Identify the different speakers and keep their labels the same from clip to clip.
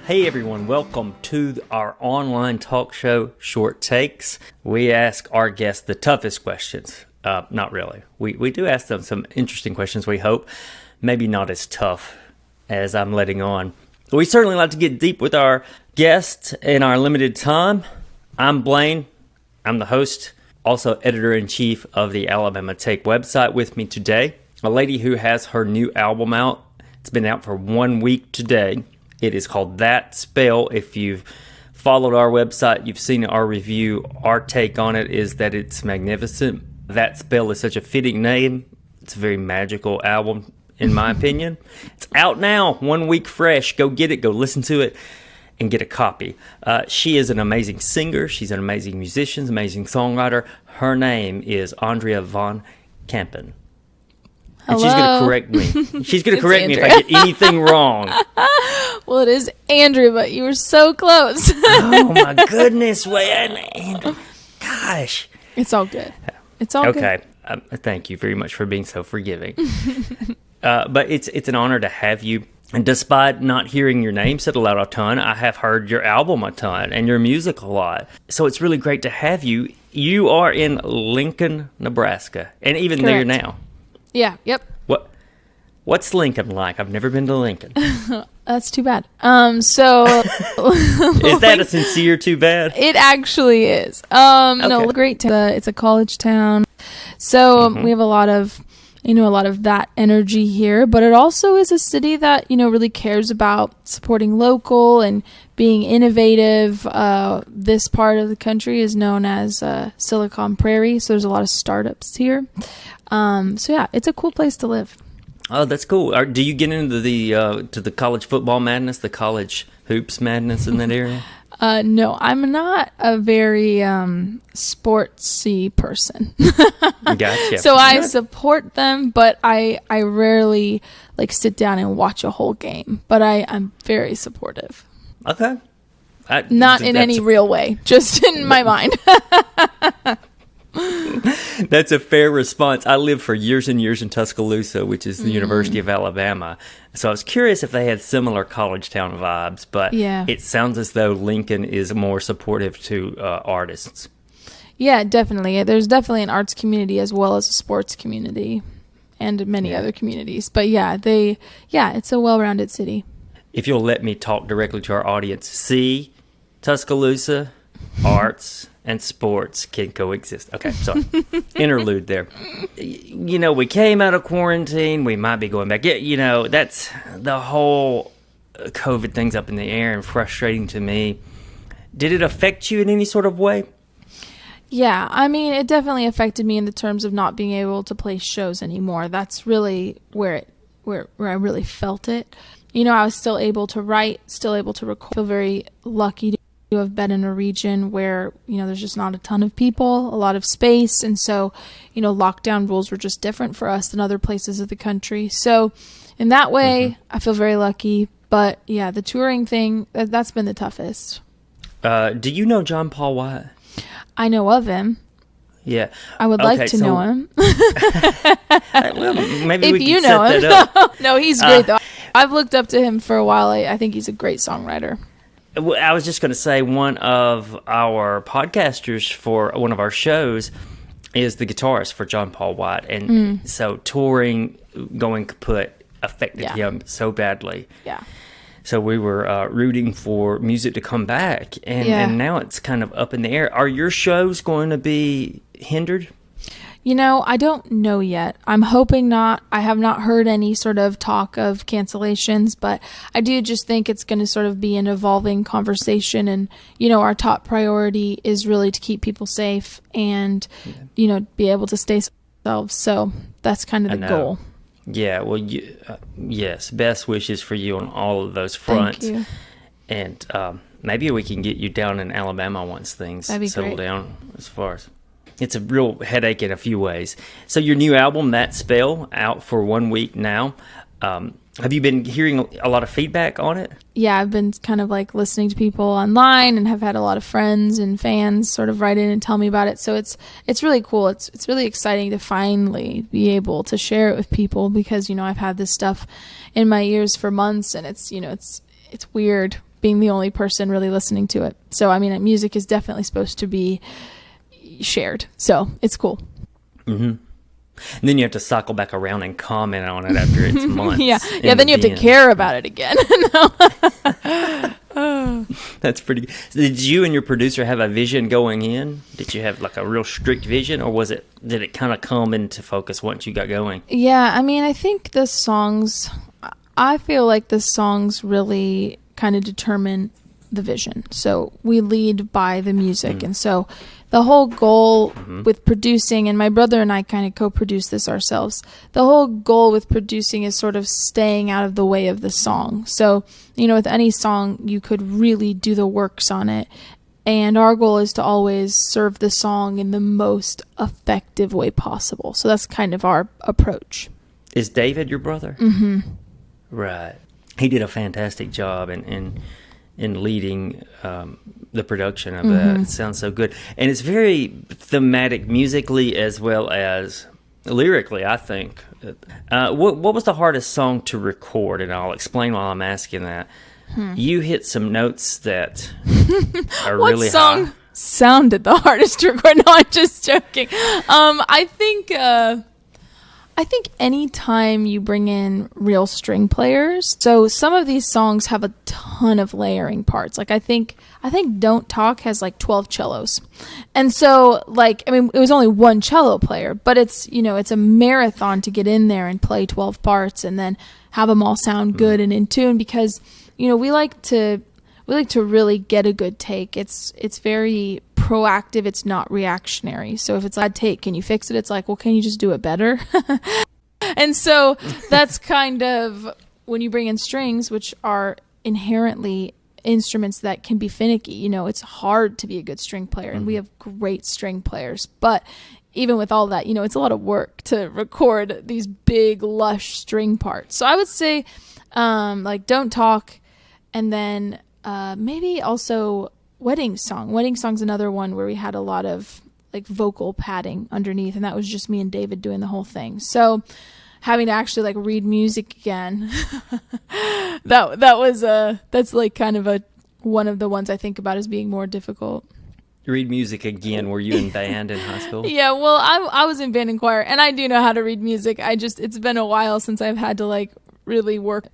Speaker 1: Hey everyone, welcome to our online talk show, Short Takes. We ask our guests the toughest questions. Not really. We do ask them some interesting questions, we hope. Maybe not as tough as I'm letting on. We certainly like to get deep with our guests in our limited time. I'm Blaine. I'm the host, also editor-in-chief of the Alabama Take website. With me today, a lady who has her new album out. It's been out for 1 week today. It is called That Spell. If you've followed our website, you've seen our review. Our take on it is that it's magnificent. That Spell is such a fitting name. It's a very magical album, in my opinion. It's out now, 1 week fresh. Go get it, go listen to it, and get a copy. She is an amazing singer. She's an amazing musician, amazing songwriter. Her name is Andrea von Kampen. And she's going to correct me. She's going to correct me if I get anything wrong.
Speaker 2: Well, it is Andrea, but you were so close.
Speaker 1: Oh, my goodness. Andrea. Gosh.
Speaker 2: It's all good. It's all good.
Speaker 1: Okay. Thank you very much for being so forgiving. But it's an honor to have you. And despite not hearing your name said aloud a ton, I have heard your album a ton and your music a lot. So it's really great to have you. You are in Lincoln, Nebraska, and even
Speaker 2: Correct.
Speaker 1: there now.
Speaker 2: Yeah, yep.
Speaker 1: What's Lincoln like? I've never been to Lincoln.
Speaker 2: That's too bad. Is
Speaker 1: that a sincere too bad?
Speaker 2: It actually is.
Speaker 1: Okay.
Speaker 2: No, great town. It's a college town. So we have a lot of that energy here, but it also is a city that, really cares about supporting local and being innovative. This part of the country is known as Silicon Prairie, so there's a lot of startups here. So yeah, it's a cool place to live.
Speaker 1: Oh, that's cool. Do you get into the college football madness, the college hoops madness in that area?
Speaker 2: No, I'm not a very sportsy person.
Speaker 1: Gotcha.
Speaker 2: So I support them, but I rarely sit down and watch a whole game. But I'm very supportive.
Speaker 1: Okay.
Speaker 2: Not in any real way, just in my mind.
Speaker 1: That's a fair response. I lived for years and years in Tuscaloosa, which is the University of Alabama. So I was curious if they had similar college town vibes, but It sounds as though Lincoln is more supportive to artists. Yeah,
Speaker 2: definitely. There's definitely an arts community as well as a sports community and many other communities. But it's a well-rounded city.
Speaker 1: If you'll let me talk directly to our audience, see, Tuscaloosa, arts and sports can coexist. Okay, sorry. Interlude there. We came out of quarantine. We might be going back. That's the whole COVID thing's up in the air and frustrating to me. Did it affect you in any sort of way?
Speaker 2: Yeah, I mean, it definitely affected me in the terms of not being able to play shows anymore. That's really where I really felt it. I was still able to write, still able to record. I feel very lucky to have been in a region where, there's just not a ton of people, a lot of space. And so, lockdown rules were just different for us than other places of the country. So in that way, I feel very lucky. But yeah, the touring thing, that's been the toughest.
Speaker 1: Do you know John Paul White?
Speaker 2: I know of him.
Speaker 1: Yeah.
Speaker 2: I would like to know him.
Speaker 1: Well, maybe we can set that up.
Speaker 2: No, he's great though. I've looked up to him for a while. I think he's a great songwriter.
Speaker 1: I was just going to say one of our podcasters for one of our shows is the guitarist for John Paul White. And so touring, going kaput affected him so badly.
Speaker 2: Yeah.
Speaker 1: So we were rooting for music to come back. And now it's kind of up in the air. Are your shows going to be hindered?
Speaker 2: I don't know yet. I'm hoping not. I have not heard any sort of talk of cancellations, but I do just think it's going to sort of be an evolving conversation. And, our top priority is really to keep people safe and, be able to stay themselves. So that's kind of the goal.
Speaker 1: Yeah, well, yes, best wishes for you on all of those fronts.
Speaker 2: Thank you.
Speaker 1: And maybe we can get you down in Alabama once things settle down as far as... It's a real headache in a few ways. So your new album, That Spell, out for 1 week now. Have you been hearing a lot of feedback on it?
Speaker 2: Yeah, I've been kind of listening to people online and have had a lot of friends and fans sort of write in and tell me about it. So it's really cool. It's really exciting to finally be able to share it with people because, I've had this stuff in my ears for months and it's weird being the only person really listening to it. So, I mean, music is definitely supposed to be shared. So it's cool.
Speaker 1: Mm-hmm. And then you have to cycle back around and comment on it after it's months.
Speaker 2: Yeah. Then you have to care about it again.
Speaker 1: That's pretty good. Did you and your producer have a vision going in? Did you have like a real strict vision, or did it kind of come into focus once you got going?
Speaker 2: Yeah, I mean, I think I feel like the songs really kind of determine the vision. So we lead by the music. And so the whole goal with producing, and my brother and I kind of co-produce this ourselves, the whole goal with producing is sort of staying out of the way of the song. So, with any song, you could really do the works on it. And our goal is to always serve the song in the most effective way possible. So that's kind of our approach.
Speaker 1: Is David your brother?
Speaker 2: Mm-hmm.
Speaker 1: Right. He did a fantastic job in leading the production of that. It sounds so good. And it's very thematic musically as well as lyrically, I think. What was the hardest song to record? And I'll explain while I'm asking that. You hit some notes that are really high. What song
Speaker 2: sounded the hardest to record? No, I'm just joking. I think anytime you bring in real string players, so some of these songs have a ton of layering parts. Like I think Don't Talk has like 12 cellos. And so it was only one cello player, but it's a marathon to get in there and play 12 parts and then have them all sound good and in tune, because we like to really get a good take. It's very proactive. It's not reactionary. So if it's a bad take, can you fix it? It's like, well, can you just do it better? And so that's kind of when you bring in strings, which are inherently instruments that can be finicky. It's hard to be a good string player, and we have great string players. But even with all that, it's a lot of work to record these big, lush string parts. So I would say Don't Talk, and then maybe also Wedding Song. Wedding Song's another one where we had a lot of vocal padding underneath, and that was just me and David doing the whole thing. So having to actually read music again, that's kind of one of the ones I think about as being more difficult.
Speaker 1: Read music again. Were you in band in high school?
Speaker 2: Yeah, well, I was in band and choir, and I do know how to read music. It's been a while since I've had to really work.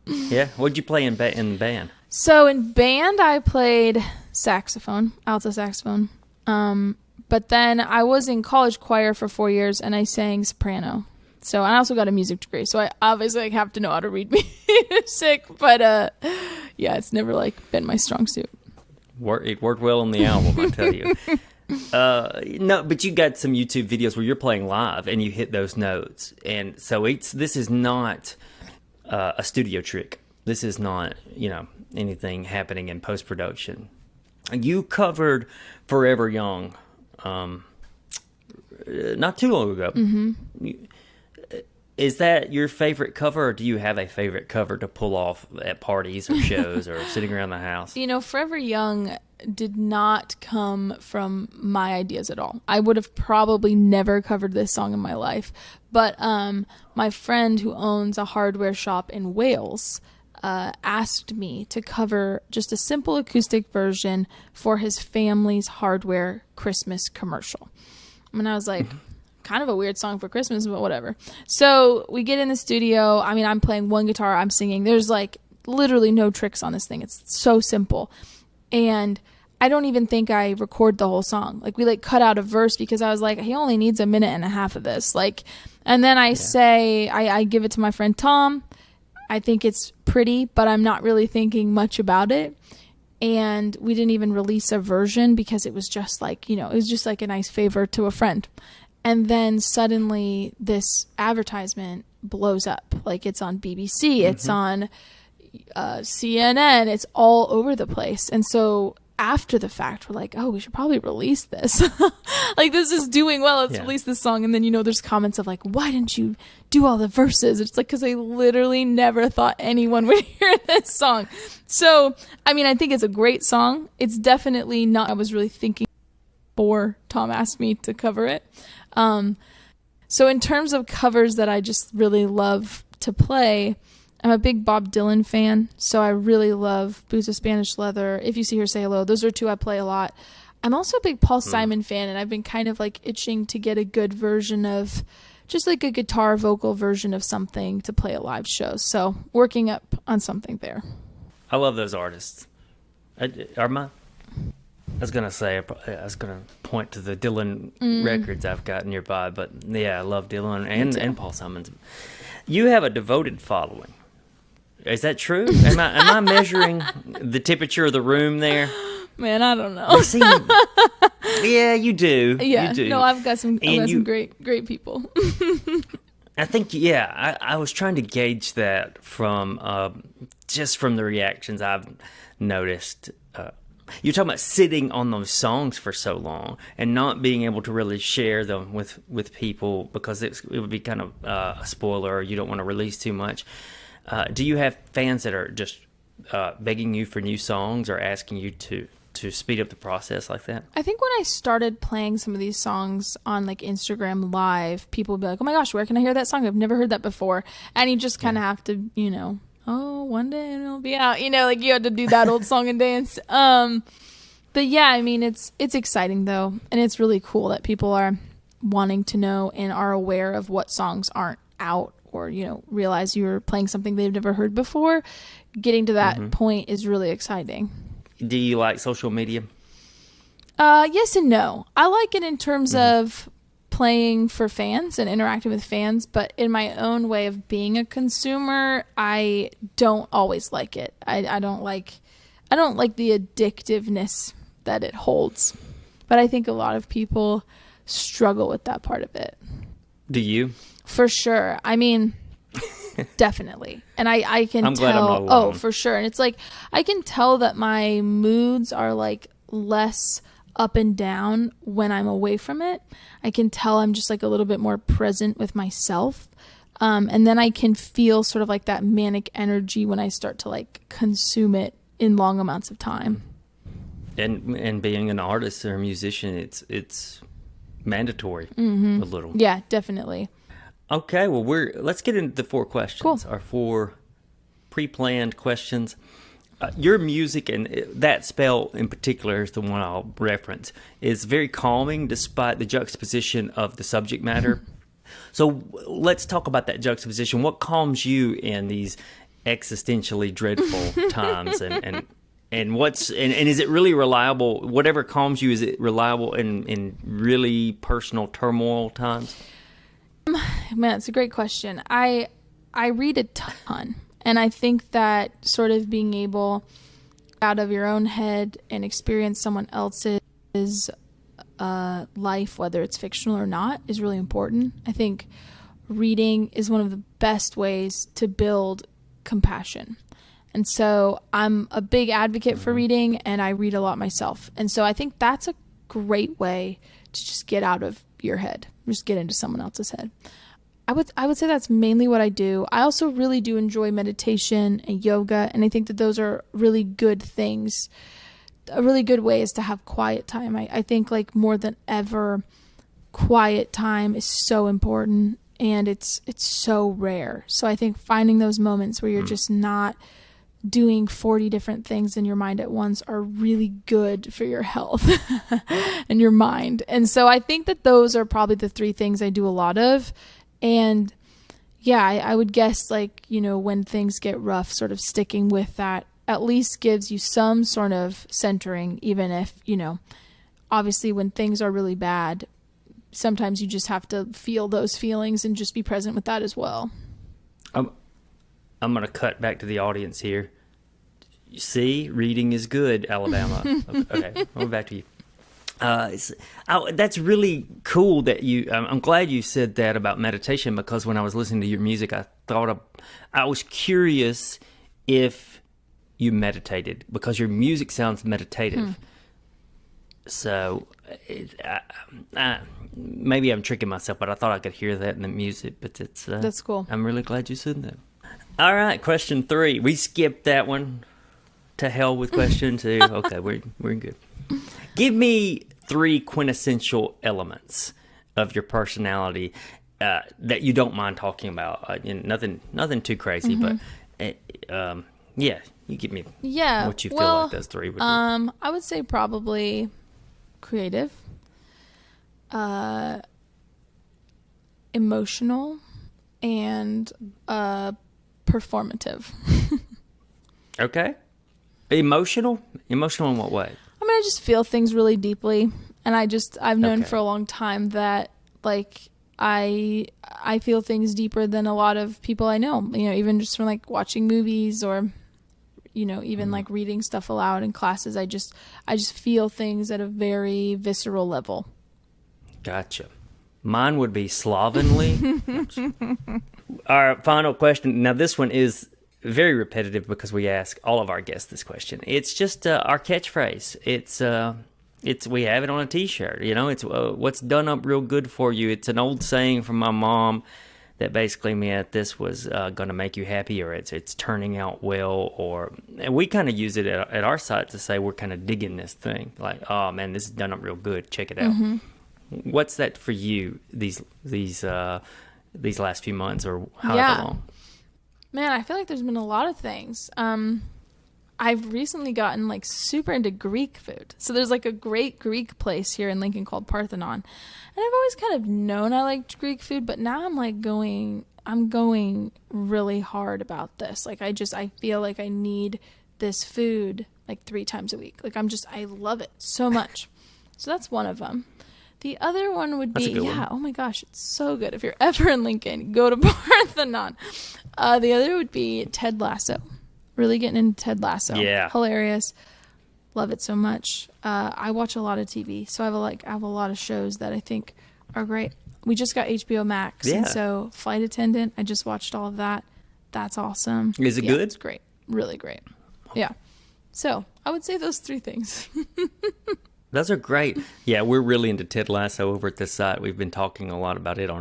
Speaker 1: Yeah, what'd you play in band?
Speaker 2: So in band, I played saxophone, alto saxophone. But then I was in college choir for 4 years, and I sang soprano. So I also got a music degree. So I obviously have to know how to read music. But yeah, it's never been my strong suit.
Speaker 1: It worked well on the album, I tell you. No, but you got some YouTube videos where you're playing live and you hit those notes, and so this is not a studio trick. This is not anything happening in post production. You covered "Forever Young" not too long ago. Is that your favorite cover, or do you have a favorite cover to pull off at parties or shows or sitting around the house?
Speaker 2: Forever Young did not come from my ideas at all. I would have probably never covered this song in my life. But my friend who owns a hardware shop in Wales asked me to cover just a simple acoustic version for his family's hardware Christmas commercial. And I was like, kind of a weird song for Christmas, but whatever. So we get in the studio. I mean, I'm playing one guitar, I'm singing. There's literally no tricks on this thing. It's so simple. And I don't even think I record the whole song. We cut out a verse because I was like, he only needs a minute and a half of this. And then I give it to my friend Tom. I think it's pretty, but I'm not really thinking much about it. And we didn't even release a version because it was just it was just a nice favor to a friend. And then suddenly this advertisement blows up. It's on BBC, it's on CNN, it's all over the place. And so after the fact, we're like, oh, we should probably release this. This is doing well. Let's release this song. And then, there's comments of why didn't you do all the verses? It's because I literally never thought anyone would hear this song. So, I mean, I think it's a great song. It's definitely not, I was really thinking before Tom asked me to cover it. So in terms of covers that I just really love to play, I'm a big Bob Dylan fan, so I really love Boots of Spanish Leather, If You See Her, Say Hello. Those are two I play a lot. I'm also a big Paul Simon fan, and I've been kind of like itching to get a good version of, just like a guitar vocal version of something to play a live show. So working up on something there.
Speaker 1: I love those artists. I was going to point to the Dylan records I've got nearby, but yeah, I love Dylan and Paul Simon. You have a devoted following. Is that true? Am I measuring the temperature of the room there?
Speaker 2: Man, I don't know.
Speaker 1: Yeah, you do.
Speaker 2: Yeah,
Speaker 1: you do.
Speaker 2: No, I've got some great people.
Speaker 1: I think, I was trying to gauge that from just from the reactions I've noticed. You're talking about sitting on those songs for so long and not being able to really share them with people because it would be kind of a spoiler, or you don't want to release too much. Do you have fans that are just begging you for new songs or asking you to speed up the process like that? I
Speaker 2: think when I started playing some of these songs on like Instagram Live, people would be like, "Oh my gosh, where can I hear that song? I've never heard that before." And you just kind of have to, oh, one day it'll be out. Like you had to do that old song and dance. But yeah, I mean, it's exciting though, and it's really cool that people are wanting to know and are aware of what songs aren't out, or realize you're playing something they've never heard before. Getting to that point is really exciting. Do
Speaker 1: you like social media?
Speaker 2: Yes and no. I like it in terms of playing for fans and interacting with fans, but in my own way of being a consumer, I don't always like it. I don't like the addictiveness that it holds. But I think a lot of people struggle with that part of it.
Speaker 1: Do you?
Speaker 2: For sure. I mean, definitely. And I can
Speaker 1: I'm
Speaker 2: tell.
Speaker 1: Glad I'm not alone.
Speaker 2: Oh, for sure. And it's like I can tell that my moods are like less up and down when I'm away from it. I can tell I'm just like a little bit more present with myself. And then I can feel sort of like that manic energy when I start to like consume it in long amounts of time.
Speaker 1: And being an artist or a musician, it's mandatory a little.
Speaker 2: Yeah, definitely.
Speaker 1: Okay, well let's get into the 4 questions.
Speaker 2: Cool.
Speaker 1: Our 4 pre-planned questions. Your music, and that spell in particular is the one I'll reference, is very calming despite the juxtaposition of the subject matter. So let's talk about that juxtaposition. What calms you in these existentially dreadful times, and is it really reliable? Whatever calms you, is it reliable in really personal turmoil times?
Speaker 2: Man, it's a great question. I read a ton. And I think that sort of being able out of your own head and experience someone else's life, whether it's fictional or not, is really important. I think reading is one of the best ways to build compassion. And so I'm a big advocate for reading, and I read a lot myself. And so I think that's a great way to just get out of your head, just get into someone else's head. I would say that's mainly what I do. I also really do enjoy meditation and yoga, and I think that those are really good things, really good ways to have quiet time. I think like more than ever, quiet time is so important, and it's so rare. So I think finding those moments where you're just not doing 40 different things in your mind at once are really good for your health and your mind. And so I think that those are probably the 3 things I do a lot of. And yeah, I would guess like, when things get rough, sort of sticking with that at least gives you some sort of centering, even if, obviously when things are really bad, sometimes you just have to feel those feelings and just be present with that as well.
Speaker 1: I'm going to cut back to the audience here. You see, reading is good, Alabama. Okay, I'll go back to you. That's really cool that I'm glad you said that about meditation, because when I was listening to your music, I was curious if you meditated, because your music sounds meditative. So maybe I'm tricking myself, but I thought I could hear that in the music. But that's
Speaker 2: cool.
Speaker 1: I'm really glad you said that. All right, question 3. We skipped that one. To hell with question 2. Okay, we're good. Give me 3 quintessential elements of your personality that you don't mind talking about. Nothing too crazy, but Yeah, you give me
Speaker 2: Yeah.
Speaker 1: what you feel
Speaker 2: well,
Speaker 1: like those three would be.
Speaker 2: I would say probably creative, emotional, and performative.
Speaker 1: Okay. Emotional? Emotional in what way?
Speaker 2: I mean, I just feel things really deeply, and I've known
Speaker 1: Okay.
Speaker 2: for a long time that like I feel things deeper than a lot of people I know. You know, even just from like watching movies or even like reading stuff aloud in classes. I just feel things at a very visceral level.
Speaker 1: Gotcha. Mine would be slovenly. Our final question. Now, this one is very repetitive because we ask all of our guests this question. It's just our catchphrase. It's we have it on a T-shirt. It's what's done up real good for you. It's an old saying from my mom that basically meant this was going to make you happy, or it's turning out well, and we kind of use it at our site to say we're kind of digging this thing. Like, oh man, this is done up real good. Check it out. Mm-hmm. What's that for you? These last few months or however long?
Speaker 2: Man, I feel like there's been a lot of things. I've recently gotten like super into Greek food. So there's like a great Greek place here in Lincoln called Parthenon. And I've always kind of known I liked Greek food, but now I'm like I'm going really hard about this. Like I feel like I need this food like 3 times a week. Like I love it so much. So that's one of them. The other one would be, oh my gosh, it's so good. If you're ever in Lincoln, go to Parthenon. The other would be Ted Lasso. Really getting into Ted Lasso.
Speaker 1: Yeah.
Speaker 2: Hilarious. Love it so much. I watch a lot of TV, so I have a lot of shows that I think are great. We just got HBO Max, and so Flight Attendant, I just watched all of that. That's awesome.
Speaker 1: Is it good?
Speaker 2: It's great. Really great. Yeah. So I would say those 3 things.
Speaker 1: Those are great. Yeah, we're really into Ted Lasso over at this site. We've been talking a lot about it on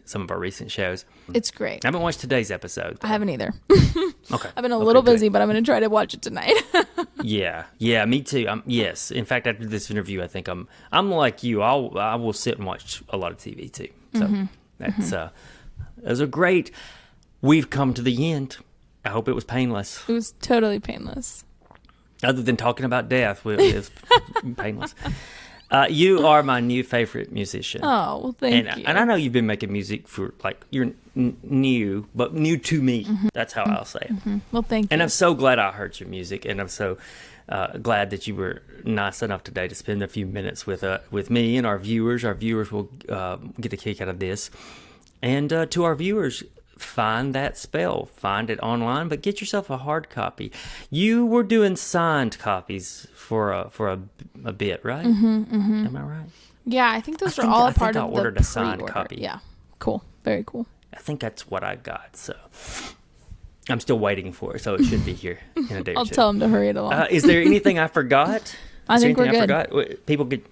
Speaker 1: some of our recent shows.
Speaker 2: It's great.
Speaker 1: I haven't watched today's episode, though.
Speaker 2: I haven't either.
Speaker 1: Okay.
Speaker 2: I've been a little busy, but I'm going to try to watch it tonight.
Speaker 1: Yeah, me too. Yes. In fact, after this interview, I think I'm like you. I will sit and watch a lot of TV too. So that's those are great. We've come to the end. I hope it was painless.
Speaker 2: It was totally painless.
Speaker 1: Other than talking about death, it was painless. You are my new favorite musician.
Speaker 2: Oh, well, thank you.
Speaker 1: And I know you've been making music for, like, you're new, but new to me. That's how I'll say it.
Speaker 2: Well, thank you.
Speaker 1: And I'm so glad I heard your music, and I'm so glad that you were nice enough today to spend a few minutes with me and our viewers. Our viewers will get a kick out of this. And to our viewers, find that spell. Find it online, but get yourself a hard copy. You were doing signed copies for a bit, right? Am I right?
Speaker 2: Yeah, I think those are all a part of the
Speaker 1: ordered a signed copy.
Speaker 2: Yeah, cool. Very cool.
Speaker 1: I think that's what I got, so I'm still waiting for it, so it should be here in a day or two.
Speaker 2: I'll tell them to hurry it along.
Speaker 1: Is there anything I forgot?
Speaker 2: I think we're good.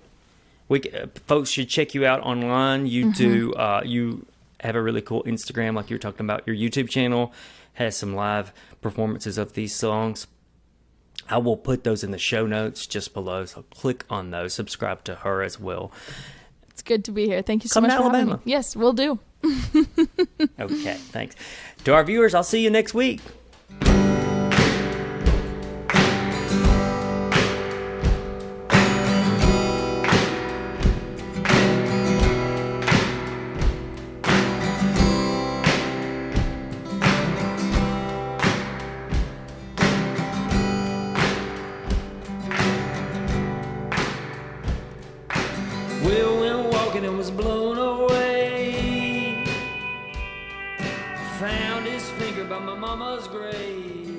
Speaker 1: Folks should check you out online. You do. You have a really cool Instagram, like you were talking about. Your YouTube channel has some live performances of these songs. I will put those in the show notes just below, so click on those. Subscribe to her as well.
Speaker 2: It's good to be here. Thank you so much for having me. Yes, we'll do.
Speaker 1: Okay, thanks. To our viewers, I'll see you next week. Will went walking and was blown away. Found his finger by my mama's grave.